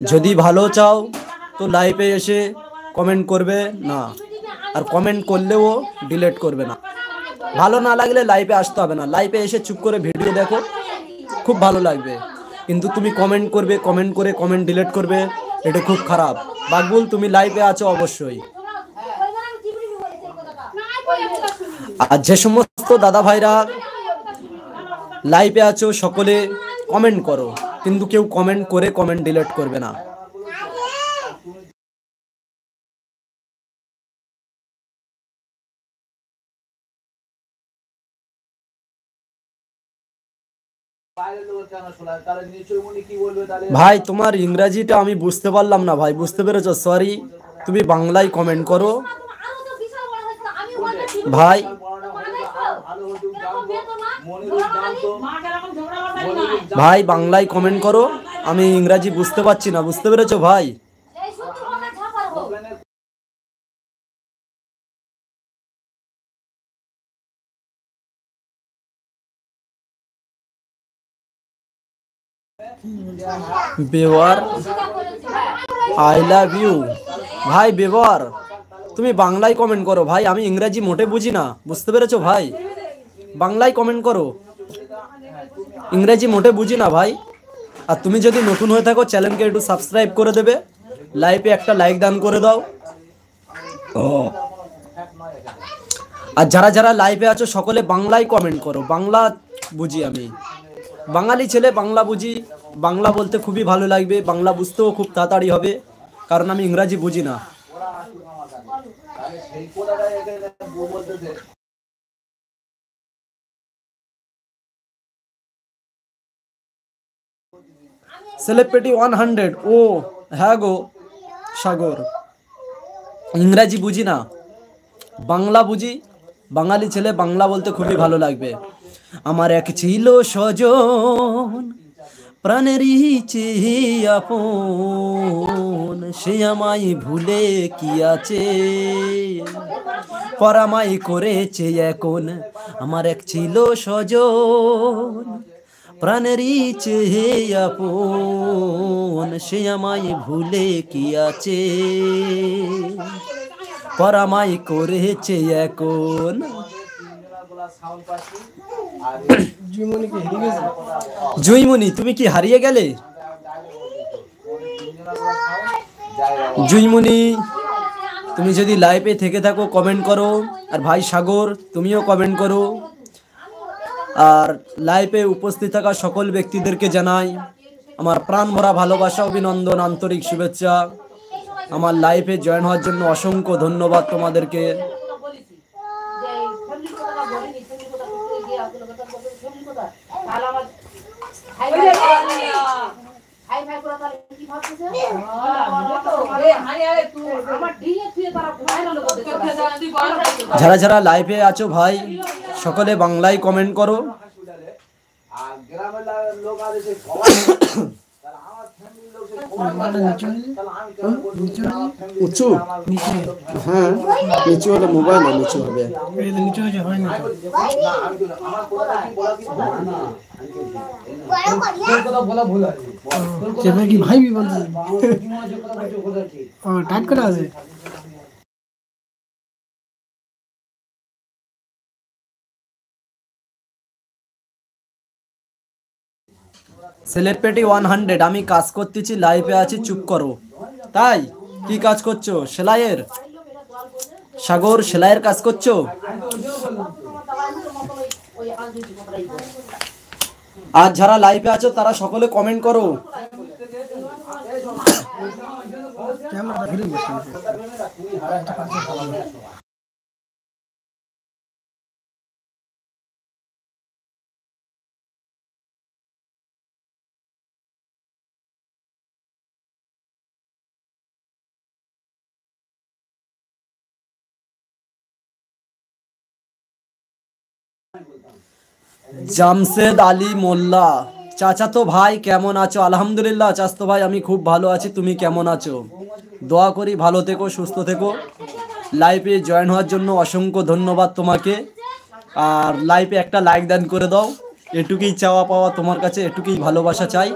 যদি ভালো চাও তো লাইভে এসে কমেন্ট করবে না, আর কমেন্ট করলেও ডিলিট করবে না। ভালো না লাগলে লাইভে আসতে হবে না, লাইভে এসে চুপ করে ভিডিও দেখো, খুব ভালো লাগবে। কিন্তু তুমি কমেন্ট করবে, কমেন্ট করে কমেন্ট ডিলিট করবে, এটা খুব খারাপ। বাকবুল তুমি লাইভে আছো অবশ্যই। আর যে সমস্ত দাদা ভাইরা লাইভে আছো সকলে কমেন্ট করো, কিন্তু কেউ কমেন্ট করে কমেন্ট ডিলিট করবে না। ভাই তোমার ইংরেজিটা আমি বুঝতে পারলাম না ভাই, বুঝতে পেরেছো? সরি, তুমি বাংলায় কমেন্ট করো ভাই। ভাই বাংলায় কমেন্ট করো, আমি ইংরাজি বুঝতে পারছি না, বুঝতে পেরেছো ভাই? বেওয়ার আই লাভ ইউ। ভাই বেওয়ার তুমি বাংলায় কমেন্ট করো ভাই, আমি ইংরাজি মোটে বুঝি না, বুঝতে পেরেছো ভাই? বাংলায় কমেন্ট করো, ইংরেজি মোটে বুঝি না ভাই। আর তুমি যদি নতুন হয়ে থাকো চ্যানেলকে একটু সাবস্ক্রাইব করে দেবে, লাইভে একটা লাইক দান করে দাও। আর যারা যারা লাইভে আছো সকলে বাংলায় কমেন্ট করো, বাংলা বুঝি আমি, বাঙালি ছেলে, বাংলা বুঝি। বাংলা বলতে খুবই ভালো লাগবে, বাংলা বুঝতেও খুব তাড়াতাড়ি হবে, কারণ আমি ইংরাজি বুঝি না। সেলিব্রিটি 100, ও হ্যাঁ গো সাগর, ইংরাজি বুঝি না, বাংলা বুঝি। বাঙালি ছেলে, বাংলা বলতে খুবই ভালো লাগবে। আমার এক ছিল স্বজন, প্রাণেরই চেয়ে আপন, সে আমায় ভুলে কি আছে, পরামাই করেছে এখন। আমার এক ছিল স্বজন, প্রাণেরই চেয়ে আপন, সে আমায় ভুলে কি আছে, পরামাই করেছে এখন। জুইমনি তুমি কি হারিয়ে গেলে? জুইমনি তুমি যদি লাইভে থেকে থাকো কমেন্ট করো, আর ভাই সাগর তুমিও কমেন্ট করো। আর লাইভে উপস্থিত থাকা সকল ব্যক্তিদেরকে জানাই আমার প্রাণ ভরা ভালোবাসা, অভিনন্দন, আন্তরিক শুভেচ্ছা। আমার লাইভে জয়েন হওয়ার জন্য অসংখ্য ধন্যবাদ তোমাদেরকে। যারা যারা লাইভে আছো ভাই সকলে বাংলায় কমেন্ট করো। উঁচু হ্যাঁ, নিচু হলে মোবাইল নিচু হবে। ভাই টাইট করা আছে। সেলিব্রিটি 100, আমি কাজ করতেছি, লাইভে আছি, চুপ করো। তাই কি কাজ করছো? সেলাইয়ের? সাগর সেলাইয়ের কাজ করছো? আর যারা লাইভে আছো তারা সকলে কমেন্ট করো। জামশেদ আলী মোল্লা, চাচাতো ভাই কেমন আছো? আলহামদুলিল্লাহ চাচাতো ভাই আমি খুব ভালো আছি, তুমি কেমন আছো? দোয়া করি ভালো থেকো, সুস্থ থেকো। লাইভে জয়েন হওয়ার জন্য অসংখ্য ধন্যবাদ তোমাকে। আর লাইভে একটা লাইক দান করে দাও, এটুকুই চাওয়া পাওয়া তোমার কাছে, এটুকুই ভালোবাসা চাই।